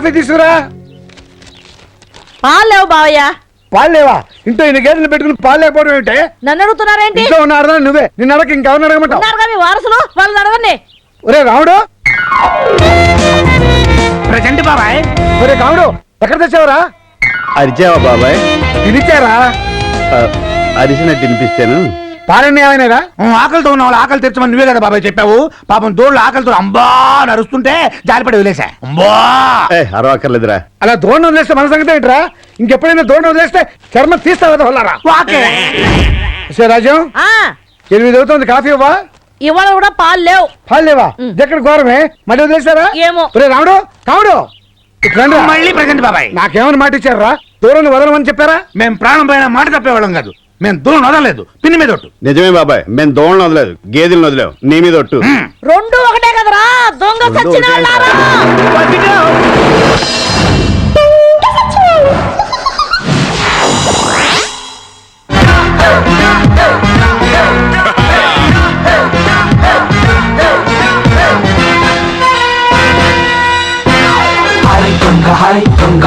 Coffee తీసుకురా. పాలు లేవు బావయ్య. పాలు లేవా? ఇంట్లో ఇన్ని గేదెలు పెట్టుకుని పాలు లేకపోవడం ఏంటే? నన్ను అడుగుతున్నారేంటి? ఇంట్లో ఉన్నారా నువ్వే? నిన్ను అడగ ఇంకెవరిని అడగమంటావు? మీ వారసులు వాళ్ళు అడగండి. ఒరే రాముడు, ప్రజెంట్ బాబాయ్. ఒరే రాముడు, ఎక్కడ తెచ్చావురా? అరిచావా బాబాయ్? తినిచ్చారా? అరిచినట్టు తినిపిస్తాను. పాలన్నీ ఏమైనా? ఆకలితో ఉన్న వాళ్ళు ఆకలి తెచ్చమని నువ్వే కదా బాబాయ్ చెప్పావు. పాపం దోళ్ళు ఆకలితో అంబా నరుస్తుంటే జాలిపడి వదిలేసా. అంబా అరవక్కర్లేదురా. అలా దోణ వదిలేస్తే మన సంగతి ఏంట్రా? ఇంకెప్పుడైనా దోణ వదిలేస్తే చర్మం తీస్తావా వల్లారా? రాజ్యం 8 అవుతుంది, కాఫీ ఇవ్వా? ఇవాళ కూడా పాలు లేవు. పాలు లేవా? ఎక్కడ ఘోరమే, మళ్ళీ వదిలేసారా? ఏమో. ఒరే రాముడు, కాముడు, మళ్ళీ ప్రజెంట్ బాబాయ్. నాకేమని మాట ఇచ్చారా? దూరం వదలమని చెప్పారా? మేము ప్రాణం పైన మాట తప్పేవాళ్ళం కాదు. మేము దూరం వదలలేదు, పిన్ని మీద ఒట్టు. నిజమే బాబాయ్, మేము దోణలు వదలేదు, గేదెలను వదిలేవు, నీ మీద ఒట్టు. రెండు ఒకటే కదరా దొంగ సచ్చిన వాళ్ళారా? హాయ్ దొంగ,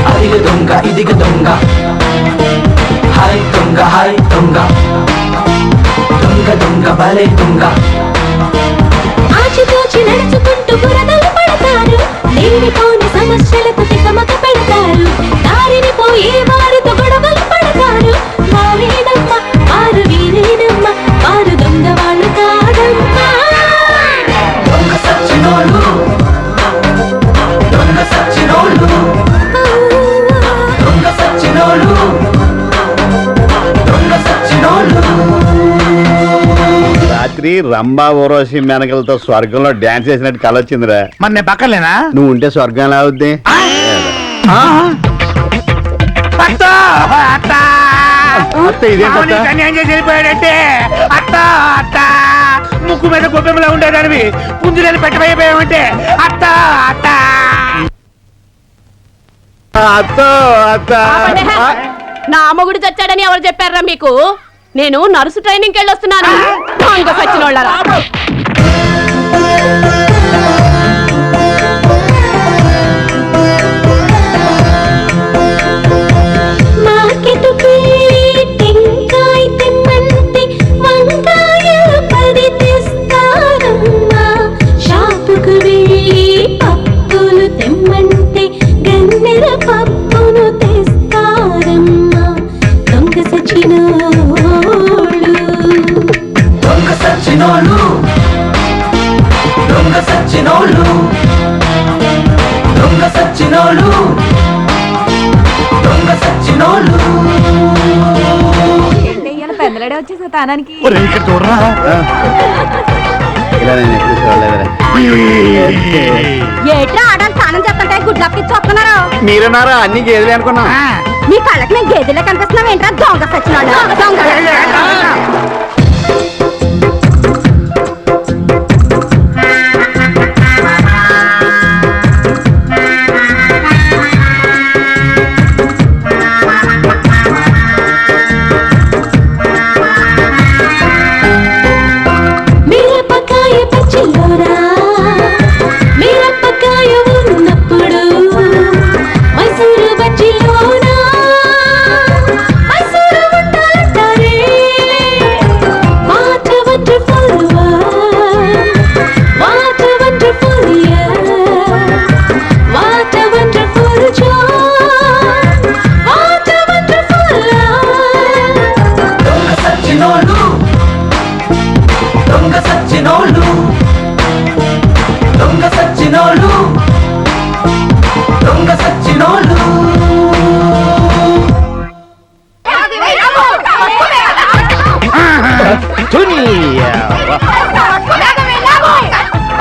అదిగ దొంగ, ఇదిగ దొంగ. హాయ్ దొంగ, హాయ్ దొంగ, దొంగ దొంగ భలే దొంగ. ఆచితూచి నడుచుకుంటూ బురదలు పడతారు, లేనిపోని సమస్యలకు తికమక పెడతారు, దారిని పోయే వారితో గొడవలు పడతారు. వారేనమ్మ వారు, వీరేనమ్మ వారు, దొంగ వాళ్ళు కాదమ్మా. దొంగ సచ్చినోళ్ళు, దొంగ సచ్చినోళ్ళు, దొంగ సచ్చినోళ్ళు, దొంగ సచ్చినోళ్ళు. రాత్రి రంభా ఊర్వశి మేనకలతో స్వర్గంలో డాన్స్ చేసినట్టు కళ వచ్చిందిరా. మరి నేను పక్కలేనా? నువ్వు ఉంటే స్వర్గం ఎలా అవుద్ది? వెళ్ళిపోయాడంటే అత్త అత్త ముక్కు మీద గొబ్బెమ్మలా ఉండేదానివి పుంజులని పెట్టబోయేపోయామంటే అత్త అత్త. నా మొగుడు చచ్చాడని ఎవరు చెప్పారా మీకు? నేను నర్సు ట్రైనింగ్ కి వెళ్ళొస్తున్నాను. దొంగ సచ్చిన వాళ్ళారా? దొంగ సచ్చినోళ్ళు, దొంగ సచ్చినోళ్ళు, దొంగ సచ్చినోళ్ళు. పెద్దలడే వచ్చేసా తానానికి. చూడరా ఇలా నేను ఎప్పుడు చూడలేదురా. ఏట్రా ఆడాలి తానం చెప్తుంటే గుడ్లకి చూస్తున్నారు. మీరన్నారా అన్ని గేదెలే అనుకున్నా. మీ కళ్ళకి నేను గేదెలే కనిపిస్తున్నావు ఏంట్రా దొంగ సచ్చిన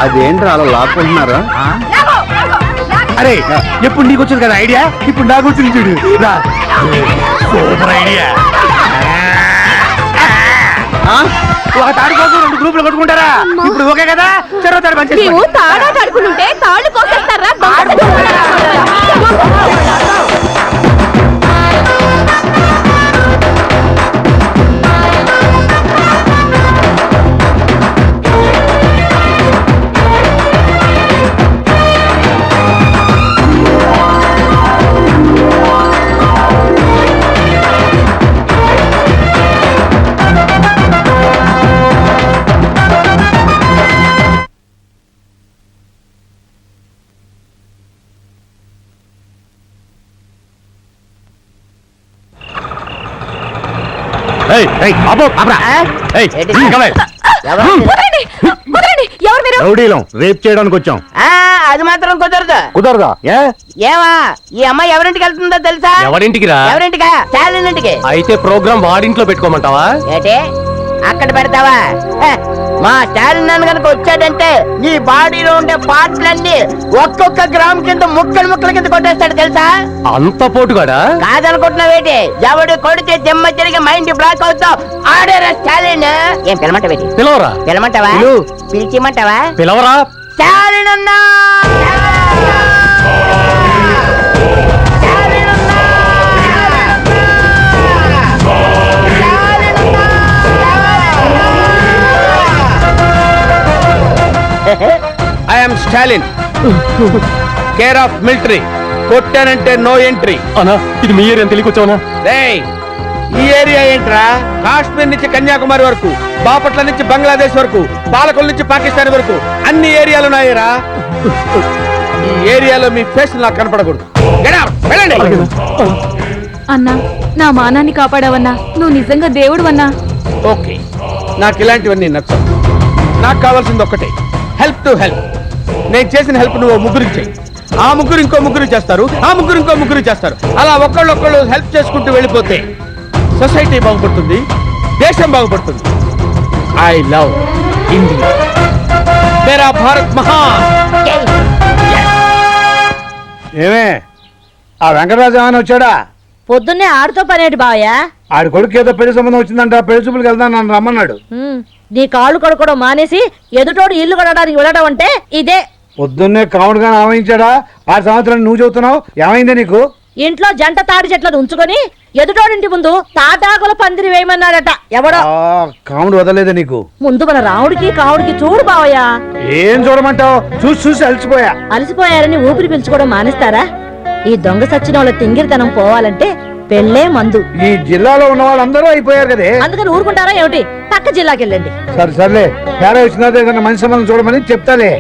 అదేంట్రా అలా లాక్కుంటున్నారా? అరే ఎప్పుడు నీకు వచ్చింది కదా ఐడియా, ఇప్పుడు నాకు వచ్చింది చూడు. Super idea. ఒక తాడు కోసం 2 గ్రూపులు కొట్టుకుంటారా? ఇప్పుడు ఓకే కదా? చెరో తాడు మంచి తాడా కడుకుంటుంటే తాళ్ళు కోసేస్తారా? వదలండి, వదలండి, ఎవరు మీరు? రౌడీలం రేప్ చేయడానికి వచ్చాం. అది మాత్రం కుదరదు. కుదరదా? ఏమా ఈ అమ్మాయి ఎవరింటికి వెళ్తుందో తెలుసా? ఎవరింటికి రా? ఎవరింటికా? శాలిన్ ఇంటికి. అయితే ప్రోగ్రామ్ వాడింట్లో పెట్టుకోమంటావా? ఏంటి అక్కడ పెడతావా? హ, మా స్టాలిన్ నాన్న కనుక వచ్చాడంటే నీ బాడీలో ఉండే పార్ట్లన్నీ ఒక్కొక్క గ్రామ్ కింద ముక్కలు ముక్కల కింద కొట్టేస్తాడు తెలుసా? అంత పోటుగాడా? కాదనుకుంటున్నావేటి? ఎవడు కొడితే దిమ్మ తిరిగి మైండ్ బ్లాక్ అవుతావు. ఆడేరా స్టాలిన్. ఏం పిలమంటావేటి? పిలవరా? పిలమంటావా? పిలు. పిలిచిమంటావా? పిలవరా? స్టాలిన్ అన్నా! I'm Stalin, care of military. కొట్టానంటే నో ఎంట్రీ. అనా ఇది మీ ఏరియా తెలియకొచ్చావునా? రేయ్, ఈ ఏరియా ఏంట్రా? కాశ్మీర్ నుంచి కన్యాకుమారి వరకు, బాపట్ల నుంచి బంగ్లాదేశ్ వరకు, పాలకొల్ నుంచి పాకిస్తాన్ వరకు అన్ని ఏరియాలు ఉన్నాయిరా. ఈ ఏరియాలో మీ ఫేస్ నాకు కనపడకూడదు. Get out, వెళ్ళండి. అన్నా, నా మానాన్ని కాపాడావన్నా. నువ్వు నిజంగా దేవుడు అన్నా. ఓకే, నాకు ఇలాంటివన్నీ నచ్చవు. నాకు కావాల్సింది ఒక్కటే, హెల్ప్ టు హెల్ప్. నేను చేసిన హెల్ప్ నువ్వు ముగ్గురికి చెయ్యి, ఆ ముగ్గురు ఇంకో ముగ్గురు చేస్తారు, ఆ ముగ్గురు ఇంకో ముగ్గురు చేస్తారు. అలా ఒక్కళ్ళు హెల్ప్ చేసుకుంటూ వెళ్ళిపోతే సొసైటీ బాగుపడుతుంది, దేశం బాగుపడుతుంది. ఐ లవ్ ఇండియా, మేరా భారత్ మహాన్. ఏమే, ఆ వెంకటరాజు ఏమైనా వచ్చాడా? పొద్దున్నే ఆడుతో పనేటి బావయ్యా? ఆడి కొడుకు ఏదో పెళ్లి సంబంధం వచ్చిందంట, పెళ్లి చూపులకు వెళ్దాం నన్ను రమ్మన్నాడు. నీ కాళ్ళు కడుకోవడం మానేసి ఎదుటోడు ఇల్లు కడడానికి వెళ్ళడం అంటే ఇదే. పొద్దున్నే కాముడుగా ఆవహించాడా? 6 సంవత్సరాలు నువ్వు చెబుతున్నావు, ఏమైందే నీకు? ఇంట్లో జంట తాడి చెట్లను ఉంచుకొని ఎదుటోడింటి ముందు తాటాకుల పందిరి వేయమన్నాడట ఎవడో. కాముడు వదలేదా నీకు? ముందు మన రాముడికి కావుడికి చూడు బావయ్యా. ఏం చూడమంటావు? చూసి చూసి అలసిపోయా. అలసిపోయారని ఊపిరి పీల్చుకోవడం మానేస్తారా? ఈ దొంగ సచ్చిన వాళ్ళ తింగిరితనం పోవాలంటే పెళ్ళే మందు. ఈ జిల్లాలో ఉన్న వాళ్ళందరూ అయిపోయారు కదే. అందుకని ఊరుకుంటారా ఏమిటి? పక్క జిల్లాకి వెళ్ళండి. సరే సర్లే, తేడా వచ్చిన ఏదైనా మంచి సంబంధం చూడమని చెప్తాలే.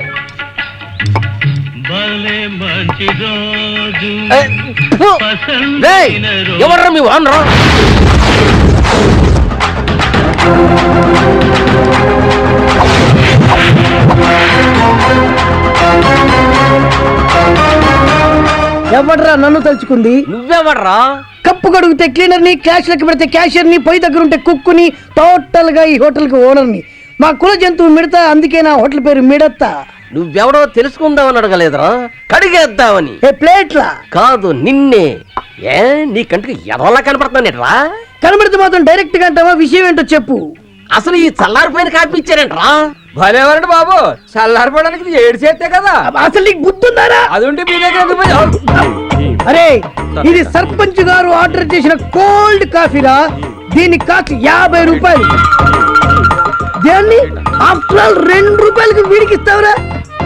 ఎవర్రా మీ వానరా? ఎవడ్రా నన్ను తలుచుకుంది? నువ్వెవర్రా? కప్పు కడుగుతే క్లీనర్ ని, క్యాష్ లెక్క పెడితే క్యాషియర్ ని, పొయ్యి దగ్గర ఉంటే కుక్కుని, టోటల్ గా ఈ హోటల్ కి ఓనర్ ని. మా కుల జంతువు మిడతా, అందుకే నా హోటల్ పేరు మిడతా. నువ్వెవడో తెలుసుకుందామని అడగలేదురా, కడిగేద్దామని. ఏ ప్లేట్లా కాదు నిన్నే. ఏ నీ కంటికి ఎదవలా కనపడుతున్నానేట్రా? కనబడితే మాత్రం డైరెక్ట్ గా అంటావా? విషయం ఏంటో చెప్పు. అసలు ఈ చల్లారిపోయిన కాపీ ఇచ్చారేంట్రా? భలేవారండి బాబు, చల్లారిపోవడానికి 7 చేస్తే కదా. అసలు నీకు గుర్తుందారా? అది ఉంటే మీ దగ్గర ఎందుకు పోయి- అరే, ఇది సర్పంచ్ గారు ఆర్డర్ చేసిన కోల్డ్ కాఫీరా. దీని కాస్ట్ 50 రూపాయలు. దాన్ని ఆఫ్టర్ ఆల్ 2 రూపాయలకి వీడికి ఇస్తావురా?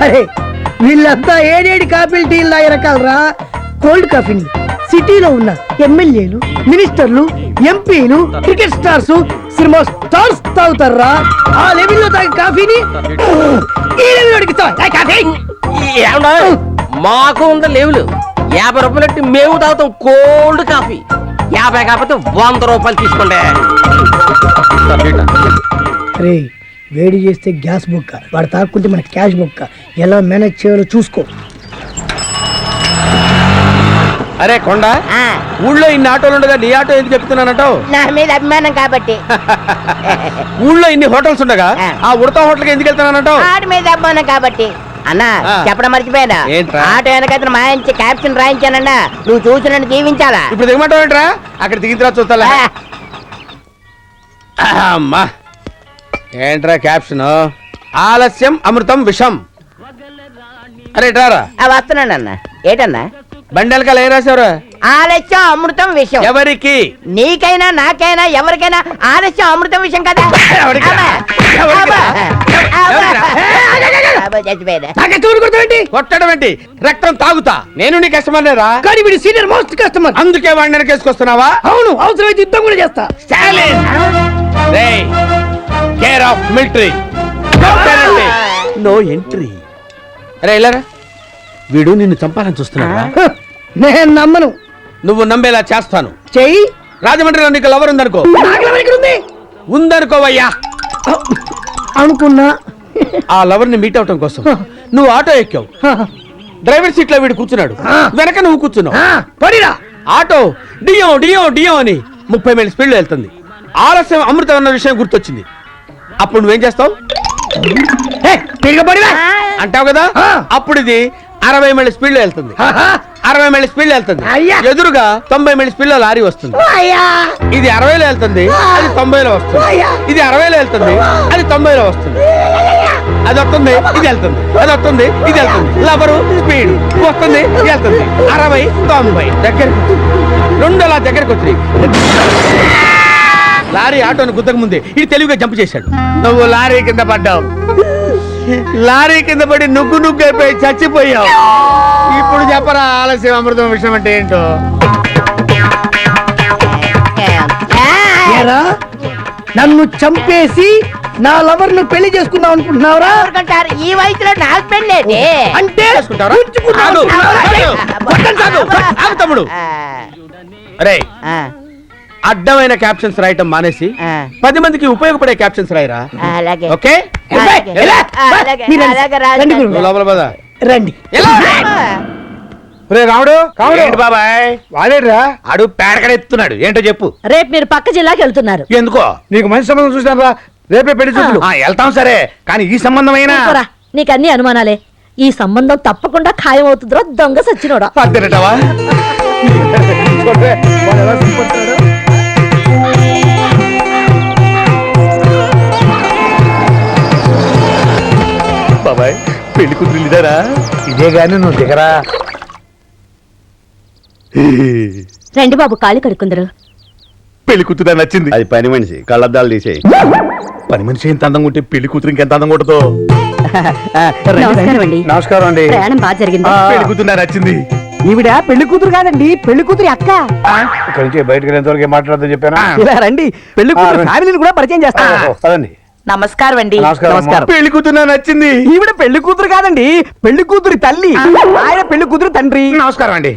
అరే, వీళ్ళంతా ఏడేడి కాఫీలు టీలు తాగే రకాలరా. కోల్డ్ కాఫీని సిటీలో ఉన్న ఎమ్మెల్యేలు, మినిస్టర్లు, ఎంపీలు, క్రికెట్ స్టార్స్, సినిమా స్టార్స్ తాగుతారా. ఆ లెవెల్లో తాగే కాఫీని ఈ లెవెల్ కాఫీ. ఏమన్నా మాకు ఉందా లేవులు? 50 రూపాయలు మేము తాగుతాం కోల్డ్ కాఫీ. 50 కాకపోతే 100 రూపాయలు తీసుకోండి. అరే, వేడి చేస్తే గ్యాస్ బుక్క, వాడు తాక్కుంటే మన క్యాష్ బుక్క. ఎలా మేనేజ్ చేయాలో చూసుకో. అరే కొండ, ఊళ్ళో ఇన్ని ఆటోలు ఉండగా నీ ఆటో ఎందుకు చెప్తున్నానంటావు? నా మీద అభిమానం కాబట్టి. ఊళ్ళో ఇన్ని హోటల్స్ ఉండగా ఆ ఉడతా హోటల్కి ఎందుకు వెళ్తున్నానంటావు? ఆడి మీద అభిమానం కాబట్టి. అన్నా, చెప్పడం మర్చిపోయానా? ఏంట్రా? ఆటో వెనకతను మాయించి క్యాప్షన్ రాయించానన్నా. నువ్వు చూసి నన్ను దీవించాలా? ఇప్పుడు దిగమంటావు ఏంట్రా? అక్కడ దిగిన తర్వాత చూస్తా. అమ్మా, ఏంట్రా క్యాప్షన్? ఆలస్యం అమృతం విషం. అరే రారా, వస్తున్నానన్నా. ఏటన్నా? బండెలకాల ఏం రాశారు? ఆలస్యం అమృతం విషయం. ఎవరికి? నీకైనా నాకైనా ఎవరికైనా ఆలస్యం అమృతం విషయం కదా. ఎవరికిరా? ఎవరికిరా? ఎవరికిరా? కొట్టడం ఏంటి? రక్తం తాగుతా. నేను నీ కస్టమర్ లేరా? కానీ వీడి సీనియర్ మోస్ట్ కస్టమర్. అందుకే వాడిని వెనకేసుకొస్తున్నావా? అవును, అవసరమైతే యుద్ధం కూడా చేస్తా. Care of military, no entry. అరే ఇలారా, వీడు నిన్ను చంపాలని చూస్తున్నాడా? నేను నమ్మను. నువ్వు నమ్మేలా చేస్తాను. చెయ్యి. రాజమండ్రిలో నీకు లవర్ ఉందనుకో. ఉందనుకోవయ్యా. అనుకున్నా. ఆ లవర్ ని మీట్ అవటం కోసం నువ్వు ఆటో ఎక్కావు. డ్రైవర్ సీట్ లో వీడు కూర్చున్నాడు, వెనక నువ్వు కూర్చున్నావు. పడిరా. ఆటో డియో డియో డియో అని 30 మైళ్ళ స్పీడ్ లో వెళ్తుంది. ఆలస్యం అమృతం అన్న విషయం గుర్తొచ్చింది. అప్పుడు నువ్వేం చేస్తావు? అంటావు కదా. అప్పుడు ఇది 60 మైళ్ళ స్పీడ్ లో వెళ్తుంది. 60 మైళ్ళ స్పీడ్ లో వెళ్తుంది. ఎదురుగా 90 మైళ్ళ స్పీడ్ లో లారీ వస్తుంది. ఇది 60లో వెళ్తుంది, అది 90లో వస్తుంది. ఇది 60లో వెళ్తుంది, అది 90లో వస్తుంది. అది వస్తుంది, ఇది వెళ్తుంది. అది వస్తుంది, ఇది వెళ్తుంది. లవరు స్పీడ్ వస్తుంది, ఇది వెళ్తుంది. 60 90 దగ్గరకు రెండు అలా దగ్గరకు వచ్చినాయి. లారీ ఆటోను గుద్దక ముందే ఇది తెలివిగా జంప్ చేశాడు. నువ్వు లారీ కింద పడ్డావు. లారీ కింద పడి నుగ్గు నుగ్గు అయిపోయి చచ్చిపోయావు. ఇప్పుడు చెప్పరా ఆలస్యం అమృతం విషయం అంటే ఏంటో. ఏరా, నన్ను చంపేసి నా లవర్ ను పెళ్లి చేసుకుందాం అనుకుంటున్నావురా? ఎవరికంటారు? ఈ వయసులో నాకు పెళ్ళేంటి? అంటే చేసుకుంటావరా? ఉంచుకుంటావు. ఆగు తమ్ముడు. అరే, అడ్డమైన క్యాప్షన్స్ రాయటం మానేసి 10 మందికి ఉపయోగపడే క్యాప్షన్స్ రాయరా. అలాగే. ఓకే అలాగే. అలాగే. అలాగే రాజు. రండి గురు. నువ్వు లోపల పద. రండి. రే రాముడు, ఏంటి బాబాయ్? వాడేడ్రా ఆడు పేడకడ ఎత్తున్నాడు. ఏంటో చెప్పు. రేపు మీరు పక్క జిల్లాకి వెళ్తున్నారు. ఎందుకో? నీకు మంచి సంబంధం చూసాను రా. రేపే పెళ్లి చూపులు. వెళ్తాం సరే, కానీ ఈ సంబంధమైనా నీకు అన్ని అనుమానాలే. ఈ సంబంధం తప్పకుండా ఖాయం అవుతుందో దొంగ సచ్చినోడా. అద్దెనటవా? బాబాయ్, పెళ్లి కూతురు ఇదారా? ఇదే గాని నువ్వు దిగరా. రండి బాబు, కాళ్ళు కడుక్కుందరు. పెళ్లి కూతురు నచ్చింది. అది పని మనిషి, కళ్ళద్దాలు తీసేయి. పని మనిషి ఎంత అందంగా ఉంటే పెళ్లి కూతురు ఇంకెంత అందంగా ఉంటుందో. నమస్కారం అండి. నమస్కారం అండి. ప్రయాణం బాగా జరిగింది. పెళ్లి కూతురు నచ్చింది. ఈవిడ పెళ్లి కూతురు కాదండి, పెళ్లి కూతురి అక్క. ఇక్కడ నుంచి బయటకు ఎంతవరకు మాట్లాడదని చెప్పానా? ఇలా రండి, పెళ్లి కూతురు ఫ్యామిలీని కూడా పరిచయం చేస్తాను. పదండి. నమస్కారం అండి. నమస్కారం. పెళ్లి కూతురు నచ్చింది. ఈవిడ పెళ్లి కూతురు కాదండి, పెళ్లి కూతురి తల్లి. ఆయన పెళ్లి కూతురు తండ్రి. నమస్కారం అండి.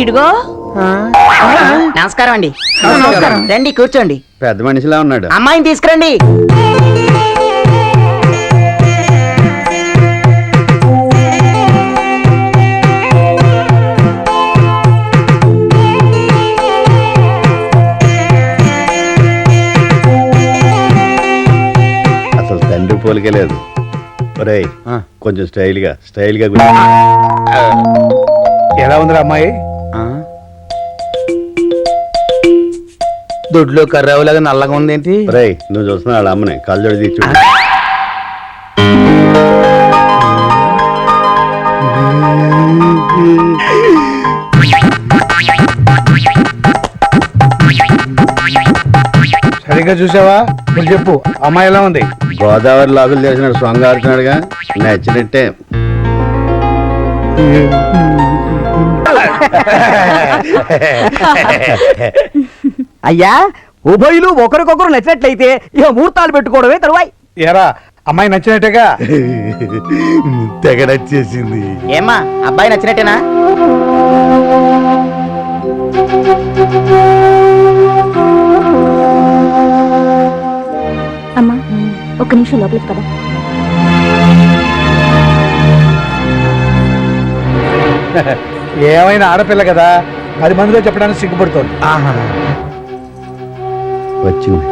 ఇడుగో. నమస్కారం అండి. నమస్కారం. రండి కూర్చోండి. పెద్ద మనిషిలా ఉన్నాడు. అమ్మాయిని తీసుకురండి. అసలు తండ్రి పోలికే లేదు. ఒరేయ్, కొంచెం స్టైల్ గా ఎలా ఉందిరా అమ్మాయి? దొడ్లో కర్రావులాగా నల్లగా ఉందేంటి? ఒరేయ్, నువ్వు చూస్తున్నా వాళ్ళ అమ్మని కళ్ళజోడి తీర్చు. సరిగ్గా చూసావా? ఇప్పుడు చెప్పు, అమ్మాయి ఎలా ఉంది? గోదావరి లాగులు చేసినాడు, సొంగ ఆడుతున్నాడుగా. నచ్చినట్టే. అయ్యా, ఉభయులు ఒకరికొకరు నచ్చినట్లయితే ఇక ముహూర్తాలు పెట్టుకోవడమే తరువాయి. ఏరా, అమ్మాయి నచ్చినట్టుగా? తెగ నచ్చేసింది. ఏమ్మా, అబ్బాయి నచ్చినట్టేనా? అమ్మా, ఒక్క నిమిషం లోపలికి పద. ఏమైనా ఆడపిల్ల కదా, 10 మందిలో చెప్పడానికి సిగ్గుపడుతోంది. వచ్చింది.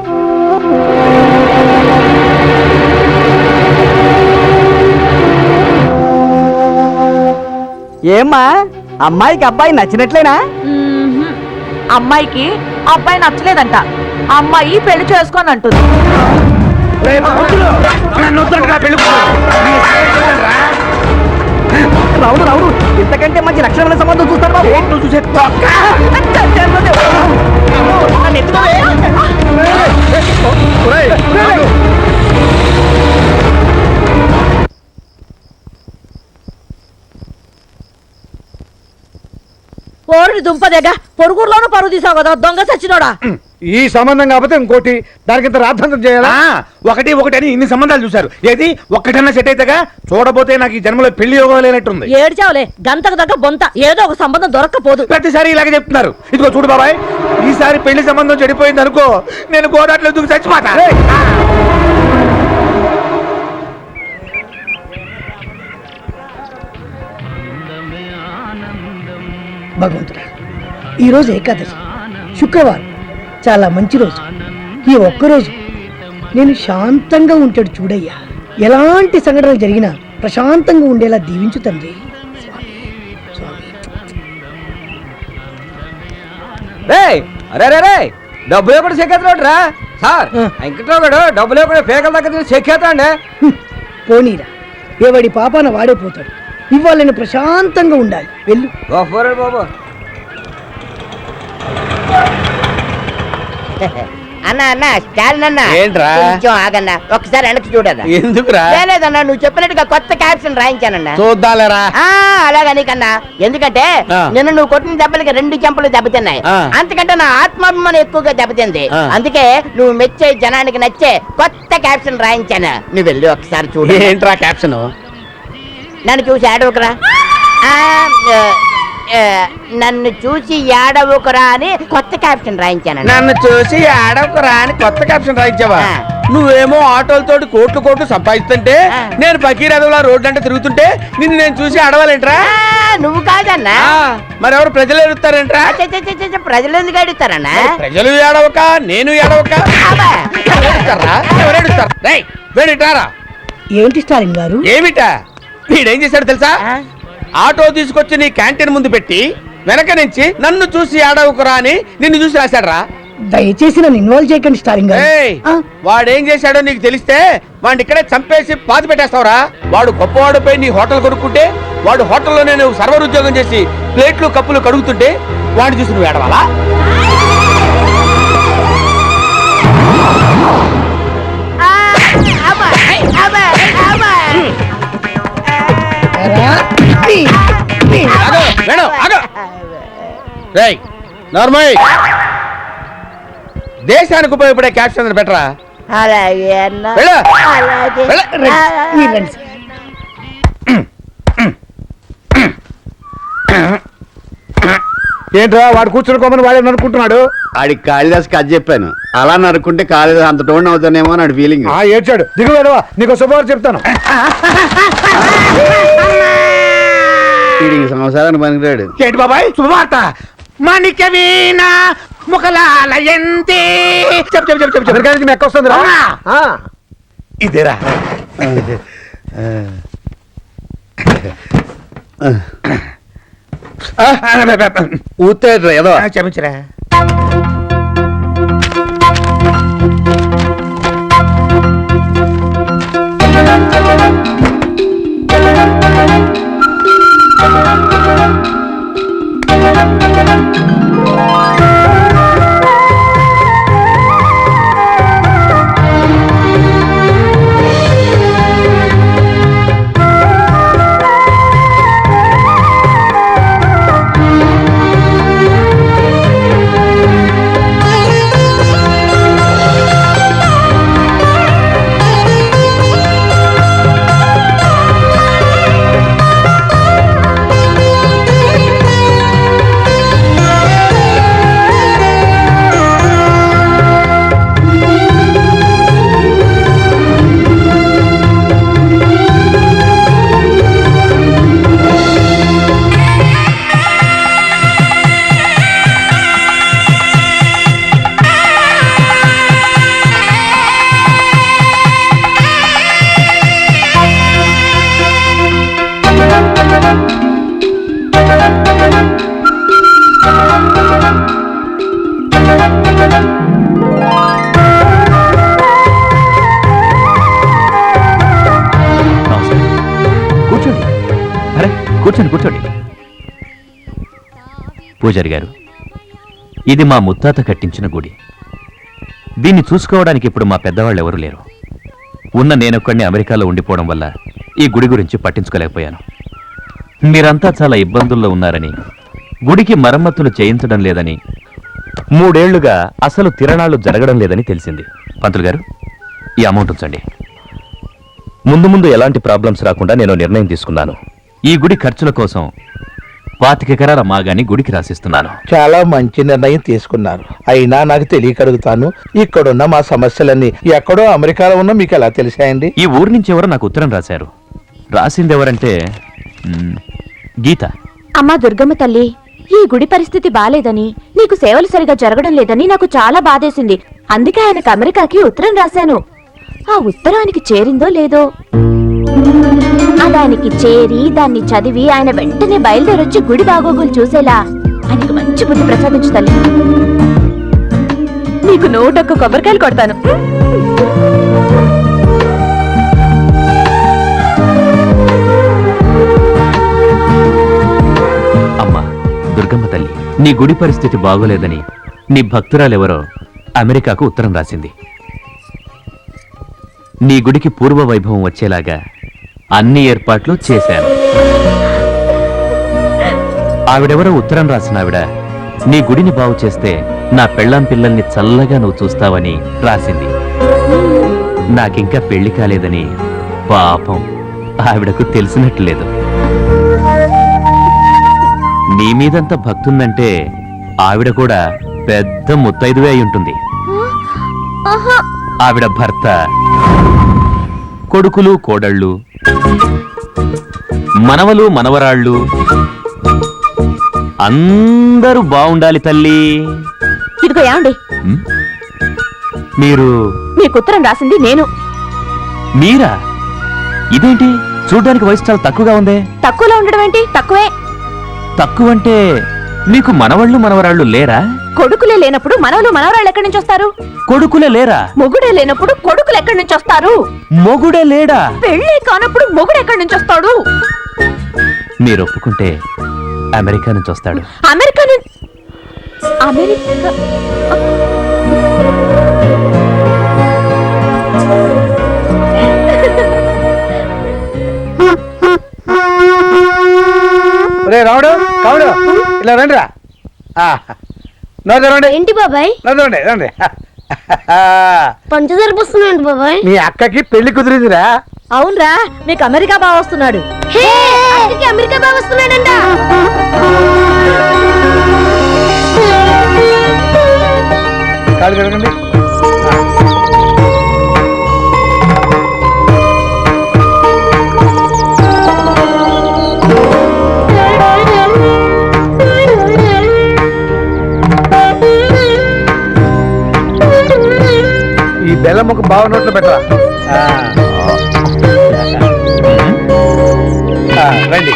ఏమ్మా, అమ్మాయికి అబ్బాయి నచ్చినట్లేనా? అమ్మాయికి అబ్బాయి నచ్చలేదంట. అమ్మాయి పెళ్లి చేసుకోని అంటుంది. రావుడు రావుడు, ఇంతకంటే మంచి లక్షణమైన సంబంధం చూస్తాను బాబు. నువ్వు చూసే పోరుని దుంపదేగా పొరుగురులోనూ పరువు తీసావు కదా దొంగ సచ్చినోడా. ఈ సంబంధం కాకపోతే ఇంకోటి దానికి ఇంత రాద్ధాంతం చేయాలా ఒకటి ఒకటి అని ఇన్ని సంబంధాలు చూశారు ఏది ఒక్కటన్నా సెట్ అయితేగా చూడబోతే నాకు ఈ జన్మలో పెళ్లి యోగం లేనట్టుంది ఏడ్చావులే గంతకు దగ్గర బొంత ఏదో ఒక సంబంధం దొరక్కపోదు ప్రతిసారి ఇలాగే చెప్తున్నారు ఇదిగో చూడు బాబాయ్ ఈసారి పెళ్లి సంబంధం చెడిపోయింది అనుకో నేను గోదాట్లో దూకి చచ్చిపోతా భగవంతుడా ఈరోజు ఏకాదశి శుక్రవారం చాలా మంచి రోజు ఈ ఒక్కరోజు నేను శాంతంగా ఉంటాడు చూడయ్యా ఎలాంటి సంఘటనలు జరిగినా ప్రశాంతంగా ఉండేలా దీవించు తండ్రి అరే డబ్బులు కూడా చెక్కేస్తాడు రా సార్ ఆ. వెంకట్రావు గారు డబ్బులు కూడా పేకల దగ్గర చెక్కేస్తా అండి పోనీరా ఎవడి పాపాన వాడే పోతాడు ఇవాళ నేను ప్రశాంతంగా ఉండాలి వెళ్ళు బాబు అన్న అన్న స్టాలిన్ అన్న ఏంట్రా? కొంచెం ఆగన్నా ఒకసారి వెనక్కి చూడదా ఎందుకురా లేదన్నా నువ్వు చెప్పినట్టుగా కొత్త క్యాప్షన్ రాయించానన్నా చూద్దాలేరా అలాగని కన్నా ఎందుకంటే ఆ. నిన్న నువ్వు కొట్టిన దెబ్బలకి 2 చెంపలు దెబ్బతిన్నాయి ఆ. అంతకంటే నా ఆత్మాభిమానం ఎక్కువగా దెబ్బతింది ఆ. అందుకే నువ్వు మెచ్చే జనానికి నచ్చే కొత్త క్యాప్షన్ రాయించాను నువ్వు వెళ్ళి ఒకసారి చూడు ఏంట్రా క్యాప్షన్ నన్ను చూసి ఆడవకురా నన్ను చూసి ఏడవకురా అని కొత్త క్యాప్షన్ రాయించాను నన్ను చూసి ఆడవకురా అని కొత్త క్యాప్షన్ రాయించావా ఆ. నువ్వేమో ఆటోలతోటి కోట్లు సంపాదిస్తుంటే ఆ. నేను ఫకీరదవులా రోడ్డు అంటే తిరుగుతుంటే నిన్ను నేను చూసి అడవాలేంట్రా నువ్వు కాదన్నా మరెవరు ప్రజలు ఎడుతారేంట్రా ప్రజలు ఎందుకు అడుగుతారన్నా ప్రజలు ఏడవక నేను ఏడవక ఎవరేడుస్తారా? ఎవరేడుస్తారు? రేయ్, వేడిటారా ఏంటి స్టాలిన్ గారు ఏమిటా వీడేం చేశాడు తెలుసా ఆ? ఆటో తీసుకొచ్చి నీ క్యాంటీన్ ముందు పెట్టి వెనక నుంచి నన్ను చూసి ఆడవకురా అని నిన్ను చూసి రాశాడ్రా దయచేసి నన్ను ఇన్వాల్వ్ చేయకండి స్టాలిన్ గారు ఏయ్, ఆ, వాడేం చేశాడో నీకు తెలిస్తే వాడిని ఇక్కడే చంపేసి పాతి పెట్టేస్తావురా వాడు గొప్పవాడిపై నీ హోటల్ కొనుక్కుంటే వాడు హోటల్లో నేను సర్వర్ ఉద్యోగం చేసి ప్లేట్లు కప్పులు కడుగుతుంటే వాడిని చూసి నువ్వు ఏడవాలా ఎరా, నీ, ఆగు, వేణు, ఆగు. రేయ్, నార్మల్ దేశానికి ఉపయోగపడే క్యాప్షన్ బెటరా అలాగే అన్న వెళ్ళు. అలాగే వెళ్ళు. మీరు రండి సార్. ఏంట్రా వాడు కూర్చుని వాడే అనుకుంటున్నాడు ఆడికి కాళిదాస్ కథ చెప్పాను అలా నరుక్కుంటే కాళిదాస్ అంత టోన్ అవుతానేమో అని ఫీలింగ్ ఏడ్చాడు దిగు వెళ్ళవా నీకు శుభవార్త చెప్తాను వీడికి సంవత్సరానికి పనికిరాడు ఏంటి బాబాయ్ శుభవార్త మాణిక్య వీణ ముఖలాలయంతి చెప్పు మెక్క వస్తుంది ఇదేరా ఊతేట్రా ఏదో క్షమించరా కూర్చోండి అరే కూర్చోండి పూజారి గారు ఇది మా ముత్తాత కట్టించిన గుడి దీన్ని చూసుకోవడానికి ఇప్పుడు మా పెద్దవాళ్ళు ఎవరూ లేరు ఉన్న నేనొక్కడిని అమెరికాలో ఉండిపోవడం వల్ల ఈ గుడి గురించి పట్టించుకోలేకపోయాను మీరంతా చాలా ఇబ్బందుల్లో ఉన్నారని గుడికి మరమ్మతులు చేయించడం లేదని 3 ఏళ్లుగా అసలు తిరణాలు జరగడం లేదని తెలిసింది. పంతులు గారు, ఈ అమౌంట్ ఉంచండి. ముందు ముందు ఎలాంటి ప్రాబ్లమ్స్ రాకుండా నేను నిర్ణయం తీసుకున్నాను. ఈ గుడి ఖర్చుల కోసం 25 ఎకరాల మాగాని గుడికి రాసిస్తున్నాను. చాలా మంచి నిర్ణయం తీసుకున్నారు. అయినా నాకు తెలియక అడుగుతాను, ఇక్కడున్న మా సమస్యలన్నీ ఎక్కడో అమెరికాలో ఉన్న మీకు ఎలా తెలిసాయండి? ఈ ఊరు నుంచి ఎవరో నాకు ఉత్తరం రాశారు. రాసింది ఎవరంటే గీత. అమ్మా దుర్గమ్మ తల్లి, ఈ గుడి పరిస్థితి బాలేదని, నీకు సేవలు సరిగా జరగడం లేదని నాకు చాలా బాధేసింది. అందుకే ఆయనకు అమెరికాకి ఉత్తరం రాశాను. ఆ ఉత్తరానికి చేరిందో లేదో. అదానికి చేరి దాన్ని చదివి ఆయన వెంటనే బయలుదేరొచ్చి గుడి బాగోగులు చూసేలా ఆయనకు మంచి బుద్ధి ప్రసాదించు తల్లి. నీకు 101 కొబ్బరికాయలు కొడతాను. అమ్మా దుర్గమ్మ తల్లి, నీ గుడి పరిస్థితి బాగోలేదని నీ భక్తురాలెవరో అమెరికాకు ఉత్తరం రాసింది. నీ గుడికి పూర్వ వైభవం వచ్చేలాగా అన్ని ఏర్పాట్లు చేశాను. ఆవిడెవరో ఉత్తరం రాసిన ఆవిడ నీ గుడిని బాగు చేస్తే నా పెళ్ళాం పిల్లల్ని చల్లగా నువ్వు చూస్తావని రాసింది. నాకింకా పెళ్లి కాలేదని పాపం ఆవిడకు తెలిసినట్లేదు. నీ మీదంత భక్తుందంటే ఆవిడ కూడా పెద్ద ముత్తైదువే అయి ఉంటుంది. ఆవిడ భర్త, కొడుకులు కోడళ్ళు, మనవలు మనవరాళ్ళు అందరూ బాగుండాలి తల్లి. ఇదిగో ఏమండి, మీరు మీకు ఉత్తరం రాసింది నేను. మీరా? ఇదేంటి చూడ్డానికి వయసు చాలా తక్కువగా ఉందే. తక్కువలో ఉండడం ఏంటి? తక్కువే. తక్కువంటే మీకు మనవళ్ళు మనవరాళ్ళు లేరా? కొడుకులే లేనప్పుడు మనవలు మనవరాళ్ళు ఎక్కడి నుంచి వస్తారు? కొడుకులే లేరా? మొగుడే లేనప్పుడు కొడుకులు ఎక్కడి నుంచి వస్తారు? మొగుడే లేడా? పెళ్లి కానప్పుడు మొగుడు ఎక్కడి నుంచి వస్తాడు? మీరు ఒప్పుకుంటే అమెరికా నుంచి వస్తాడు. అమెరికా అమెరికా రే రావుడు, కావుడు, ఇలా రండి రా. రండి ఏంటి బాబాయ్? రండి రండి. పంచదార పోస్తున్నాడు బాబాయ్. మీ అక్కకి పెళ్లి కుదిరిందిరా. అవునరా, మీకు అమెరికా బాగా వస్తున్నాడు. అమెరికా బాగా వస్తున్నాడంట. కాదు కడగండి. ఈ బెల్లం ఒక బావ నోట్లో పెట్టరా. రండి.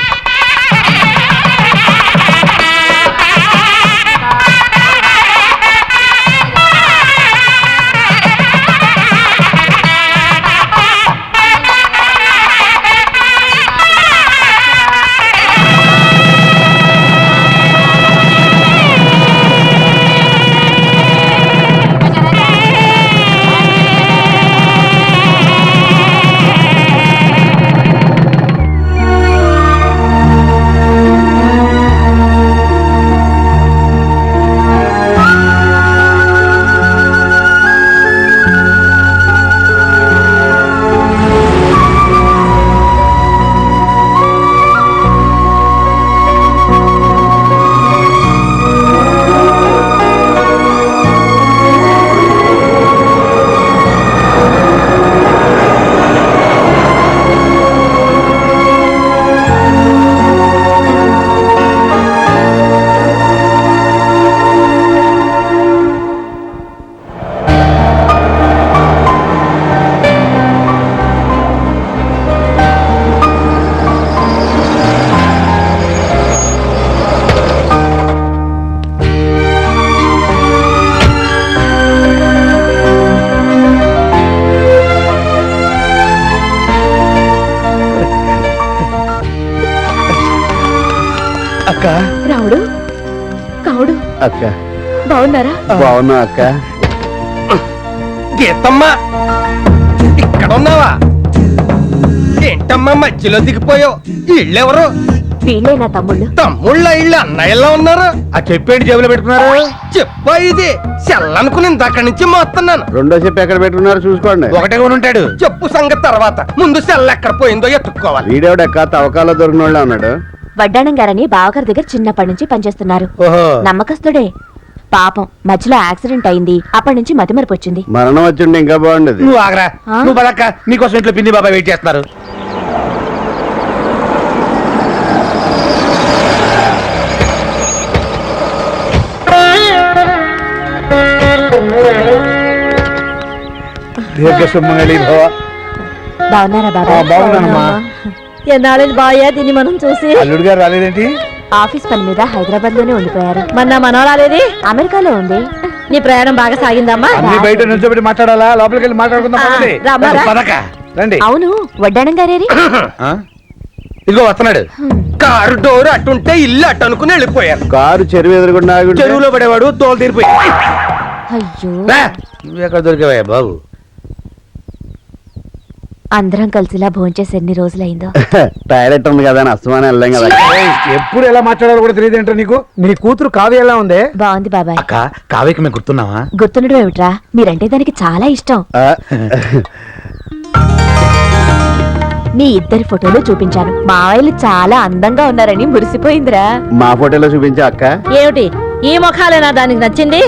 అక్క. రావుడు, కావుడు, అక్క బాగున్నారా? బాగున్నా అక్క. గీతమ్మా, ఇక్కడ ఉన్నావా? ఏంటమ్మా మధ్యలో దిగిపోయావు? ఇళ్ళెవరు? వీళ్ళే నా తమ్ముళ్ళు. తమ్ముళ్ళ ఇళ్ళు అన్నయ్యలా ఉన్నారు. ఆ చెప్పేంటి జేబులో పెట్టుకున్నారు? చెప్పా ఇది సెల్లనుకుని ఇంతక్కడి నుంచి మోస్తున్నాను. రెండో చెప్పు ఎక్కడ పెట్టుకున్నారు చూసుకోండి. ఒకటే కొని ఉంటాడు. చెప్పు సంగతి తర్వాత, ముందు సెల్ ఎక్కడ పోయిందో ఎత్తుక్కోవాలి. వీడేవిడెక్క తవకాలో దొరికిన వాళ్ళే ఉన్నాడు. వడ్డాణం గారని బావగారి దగ్గర చిన్నప్పటి నుంచి పనిచేస్తున్నారు. ఓహో. నమ్మకస్తుడే. పాపం మధ్యలో యాక్సిడెంట్ అయింది. అప్పటి నుంచి మతిమరుపు వచ్చింది. మరణం వచ్చిండే ఇంకా బాగుండేది. నువ్వు ఆగరా. ఆ? నువ్వు పదక్క, నీకోసం ఇంట్లో పిన్ని బాబాయ్ వెయిట్ చేస్తున్నారు. దీర్ఘ సుమంగళి భవ. బాగున్నారా బాబా? బాగున్నానమ్మా. ఎన్నాళ్ళని బాయా దీన్ని మనం చూసి. అల్లుడు గారు రాలేదేంటి? ఆఫీస్ పని మీద హైదరాబాద్ లోనే ఉండిపోయారు. మన మనోరాలేది అమెరికాలో ఉంది. నీ ప్రయాణం బాగా సాగిందమ్మా. అన్ని బయట నిల్చోబెట్టి మాట్లాడాలా? లోపలికి వెళ్ళి మాట్లాడుకుందాం. పదండి. రమ్మరా. పదక్క రండి. అవును, వడ్డాణం గారేరి? ఆ? ఇదిగో వస్తున్నాడు. కారు డోర్ అటుంటే ఇల్లు అటు అనుకుని వెళ్ళిపోయారు. కారు చెరువు ఎదురుకుండా ఆగి ఉంటే చెరువులో పడేవాడు తోలు తీరిపోయి. అయ్యో, నువ్వు ఎక్కడ దొరికావా బాబు? అందరం కలిసిలా భోంచేసి ఎన్ని రోజులైందో. టాయిలెట్ ఉంది కదా అని అస్తమానం వెళ్ళాం కదా. ఏయ్, ఎప్పుడు ఎలా మాట్లాడాలో కూడా తెలియదు ఏంటో నీకు. నీ కూతురు కావ్య ఎలా ఉంది? బాగుంది బాబాయ్. అక్క, కావ్యకి మేము గుర్తున్నావా? గుర్తుండడం ఏమిట్రా, మీరంటే దానికి చాలా ఇష్టం. ఆ, మీ ఇద్దరి ఫోటోలు చూపించాను. మావయ్యలు చాలా అందంగా ఉన్నారని మురిసిపోయిందిరా. మా ఫోటోలో చూపించా అక్క. ఏమిటి ఈ ముఖాలేనా దానికి నచ్చింది?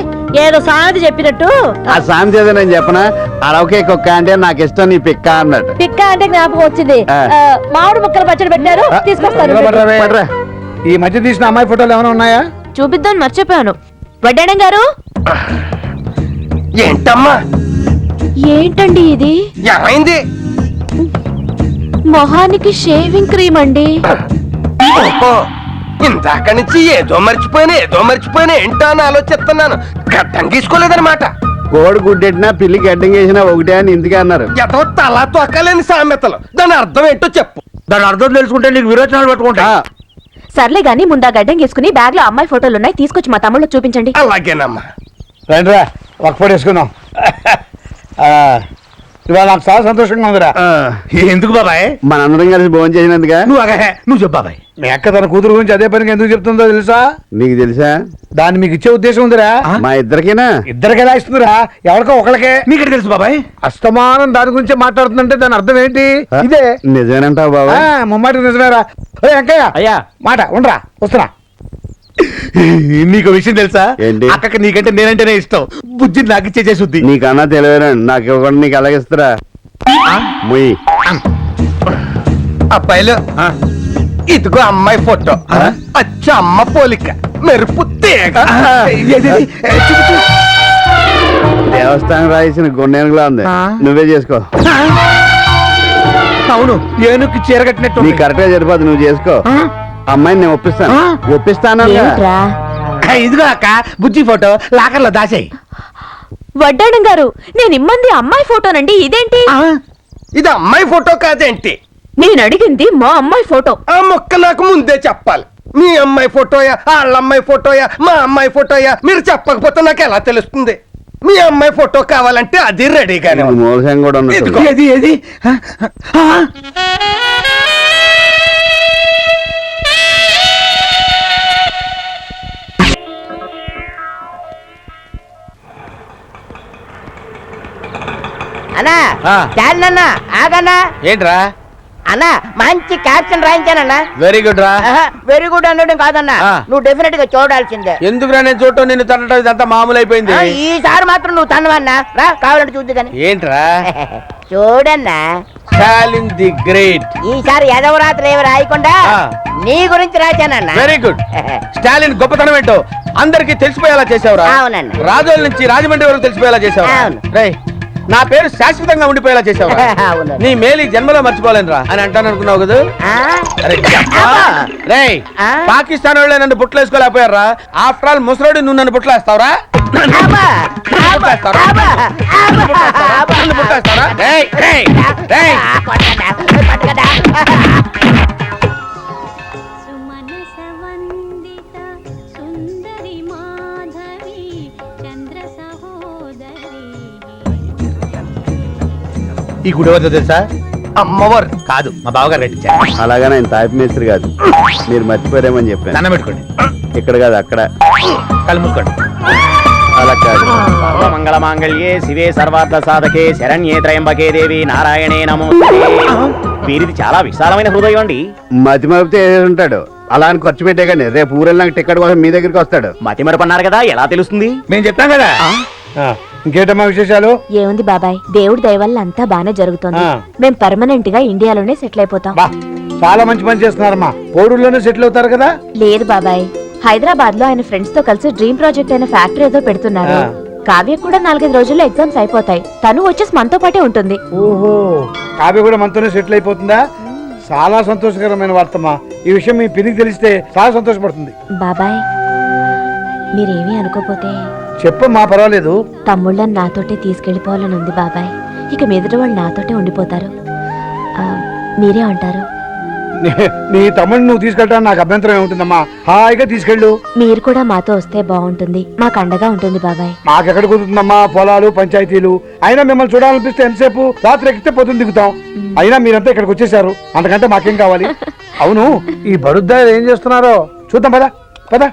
ఏదో సామెత చెప్పినట్టు. ఆ సామెత ఏదో నేను చెప్పనా? అరవకే కుక్క అంటే నాకు ఇష్టం, నీ పిక్క అన్నట్టు. పిక్క అంటే జ్ఞాపకం వచ్చింది. ఆ. మామిడి ముక్కలు పచ్చడి పెట్టారు, తీసుకొస్తాను. నిలబడరావే. పడరా. ఈ మధ్య తీసిన అమ్మాయి ఫోటోలు ఏమైనా ఉన్నాయా? చూపిద్దాం మర్చిపోయాను. వడ్డాణం గారు, ఏంటమ్మా ఏంటండి ఇది? ఏమైంది? మొహానికి షేవింగ్ క్రీమ్ అండి. ఓహో, ఇందాక నుంచి ఏదో మర్చిపోయినా ఏంటో అని ఆలోచిస్తున్నాను. గడ్డం తీసుకోలేదన్నమాట. కోడి గుడ్డెట్టినా పిల్లి గడ్డం వేసినా ఒకటే అని ఇందుకే అన్నారు. ఏదో తల తొక్కలేని సామెతలు. దాని అర్థం ఏంటో చెప్పు. దాని అర్థం తెలుసుకుంటే నీకు విరోచనాలు పట్టుకుంటా. సర్లే గాని ముందా గడ్డం గీసుకుని బ్యాగ్ లో అమ్మాయి ఫోటోలు ఉన్నాయి, తీసుకొచ్చి మా తమ్ముళ్ళు చూపించండి. అలాగేనమ్మా. రండిరా, ఒక ఫోటో వేసుకుందాం. ఆ, ఇవాళ నాకు చాలా సంతోషంగా ఉందిరా. ఆ, ఎందుకు బాబాయ్? మనందరం కలిసి భోజనం చేసినందుగా. నువ్వు అగహే, నువ్వు చెప్పు బాబాయ్. మీ అక్క తన కూతురు గురించి అదే పనికి ఎందుకు చెప్తుందో తెలుసా? నీకు తెలుసా? దాన్ని మీకు ఇచ్చే ఉద్దేశం ఉందిరా. మా ఇద్దరికేనా? ఇద్దరికి ఎలా ఇస్తుందిరా? ఎవరికో ఒకళ్ళకే. నీకు తెలుసు బాబాయ్. అస్తమానం దాని గురించి మాట్లాడుతుందంటే దాని అర్థం ఏంటి? ఇదే. నిజమేనంటావు బాబా? ముమ్మాటి నిజమేరా. ఓ వెంకయ్య, అయ్యా. మాట ఉండరా, వస్తున్నా. నీకు విషయం తెలుసా? ఏంటి? అక్కకి నీకంటే నేనంటేనే ఇష్టం. బుజ్జి నాకు ఇచ్చేసేసుద్ది. నీకన్నా తెలియరా? నాకు ఇవ్వకుండా నీకు అలాగిస్తారా? ముయ్. అబ్బాయిలు, ఇదిగో అమ్మాయి ఫోటో. అచ్చ అమ్మ పోలిక, మెరుపు తీగ. దేవస్థానం రాసిన గుండెనుగులా ఉంది. నువ్వే చేసుకో. అవును, ఏనుక్కి చీర కట్టినట్టు నీ కరెక్ట్ గా సరిపోదు, నువ్వు చేసుకో. అమ్మాయిని నేను ఒప్పిస్తాను. ఏమిట్రా? ఇదిగో అక్క, బుజ్జి ఫోటో లాకర్లో దాసేయి. వడ్డాణం గారు, నేను ఇమ్మంది అమ్మాయి ఫోటోనండి, ఇదేంటి? ఇది అమ్మాయి ఫోటో కాదేంటి? నేను అడిగింది మా అమ్మాయి ఫోటో. ఆ మొక్క నాకు ముందే చెప్పాలి. మీ అమ్మాయి ఫోటోయా, వాళ్ళ అమ్మాయి ఫోటోయా, మా అమ్మాయి ఫోటోయా? మీరు చెప్పకపోతే నాకు ఎలా తెలుస్తుంది? మీ అమ్మాయి ఫోటో కావాలంటే అది రెడీగానే ఉంది. మోసం కూడా ఉన్నట్టు. ఇదిగో. ఏది అన్నా, ఆ. చాలన్నా, ఆగన్నా. ఏంట్రా? అన్నా, మంచి క్యాప్షన్ రాయించానన్నా. వెరీ గుడ్ రా. వెరీ గుడ్ అనడం కాదన్నా, ఆ. నువ్వు డెఫినెట్ గా చూడాల్సిందే. ఎందుకురా నేను చూడటం, నిన్ను తనటం ఇదంతా మామూలు అయిపోయింది. ఈసారి మాత్రం నువ్వు తన్నవన్నా, రా కావాలంటే చూద్దు కానీ. ఏంట్రా? చూడన్నా, స్టాలిన్ ది గ్రేట్. ఈసారి ఎదవరాత్రి ఏమి రాయకుండా ఆ. నీ గురించి రాశానన్నా. Very good. స్టాలిన్ గొప్పతనం ఏంటో అందరికి తెలిసిపోయేలా చేసావురా. అవునండి. రాజోల నుంచి రాజమండ్రి వరకు తెలిసిపోయేలా చేసావు. అవును. రేయ్, నా పేరు శాశ్వతంగా ఉండిపోయేలా చేసావు. అవునండి. నీ మేలు ఈ జన్మలో మర్చిపోలేనురా అని అంటాను అనుకున్నావు కదా. ఆ? అరే చెప్పా. రేయ్, ఆ? పాకిస్తాన్ వాళ్ళే నన్ను బుట్టలు వేసుకోలేకపోయారా? ఆఫ్టర్ ఆల్ ముసలోడి నువ్వు నన్ను బుట్టలు వేస్తావురా? అబ్బా! అబ్బా! అబ్బా! అబ్బా! నన్ను బుట్టలు వేస్తావురా? రేయ్, రేయ్, రేయ్. పట్టుకదా. ఈ గుడి వద్ద తెలుసా? అమ్మవారు కాదు మా బావగారు కట్టించారు. అలాగని ఆయన తాపి మేస్త్రి కాదు, మీరు మర్చిపోయారేమని చెప్పాను. దండం పెట్టుకోండి, ఇక్కడ కాదు అక్కడ. కళ్ళు మూసుకోండి. అలా కాదు. మంగళ మాంగళ్యే శివే సర్వార్థ సాధకే శరణ్యే త్రయంబకే దేవి నారాయణే నమో. వీరిది చాలా విశాలమైన హృదయం అండి. మతి మరిపితే ఉంటాడు, అలా అని ఖర్చు పెట్టే కానీ రేపు ఊరెళ్ళి నాకు టికెట్ కోసం మీ దగ్గరికి వస్తాడు. మతి మరపన్నారు కదా, ఎలా తెలుస్తుంది? మేము చెప్తాం కదా. ఇంకేటమ్మా విశేషాలు? ఏముంది బాబాయ్, దేవుడి దయ వల్ల అంతా బానే జరుగుతోంది. ఆ. మేం పర్మనెంట్ గా ఇండియాలోనే సెటిల్ అయిపోతాం. బా చాలా మంచి పని చేస్తున్నారమ్మా. పోడూరులోనే సెటిల్ అవుతారు కదా? లేదు బాబాయ్, హైదరాబాద్ లో ఆయన ఫ్రెండ్స్ తో కలిసి డ్రీమ్ ప్రాజెక్ట్ అయిన ఫ్యాక్టరీ ఏదో పెడుతున్నారు. ఆ. కావ్య కూడా 4-5 రోజుల్లో ఎగ్జామ్స్ అయిపోతాయి. తను వచ్చేసి మనతో పాటే ఉంటుంది. ఓహో, కావ్య కూడా మనతోనే సెటిల్ అయిపోతుందా? చాలా సంతోషకరమైన వార్తమ్మా. ఈ విషయం మీ పినికి తెలిస్తే చాలా సంతోషపడుతుంది. బాబాయ్, మీరేమీ అనుకోపోతే చెప్పమ్మా, పర్వాలేదు. తమ్ముళ్ళని నాతోటే తీసుకెళ్లిపోవాలని ఉంది బాబాయ్. ఇక మీదట వాళ్ళు నాతోటే ఉండిపోతారు. ఆ, మీరే అంటారు? నీ తమ్ముడిని నువ్వు తీసుకెళ్ళడానికి నాకు అభ్యంతరం ఏముంటుందమ్మా. హాయిగా తీసుకెళ్ళు. మీరు కూడా మాతో వస్తే బాగుంటుంది. మాకు అండగా ఉంటుంది బాబాయ్. మాకెక్కడ కుదురుతుందమ్మా, పొలాలు పంచాయతీలు. అయినా మిమ్మల్ని చూడాలనిపిస్తే ఎంతసేపు, రాత్రి ఎక్కితే పొద్దున్న దిగుతాం. అయినా మీరంతా ఇక్కడికి వచ్చేసారు, అంతకంటే మాకేం కావాలి? అవును, ఈ బడుద్దా ఏం చేస్తున్నారో చూద్దాం. పద పద.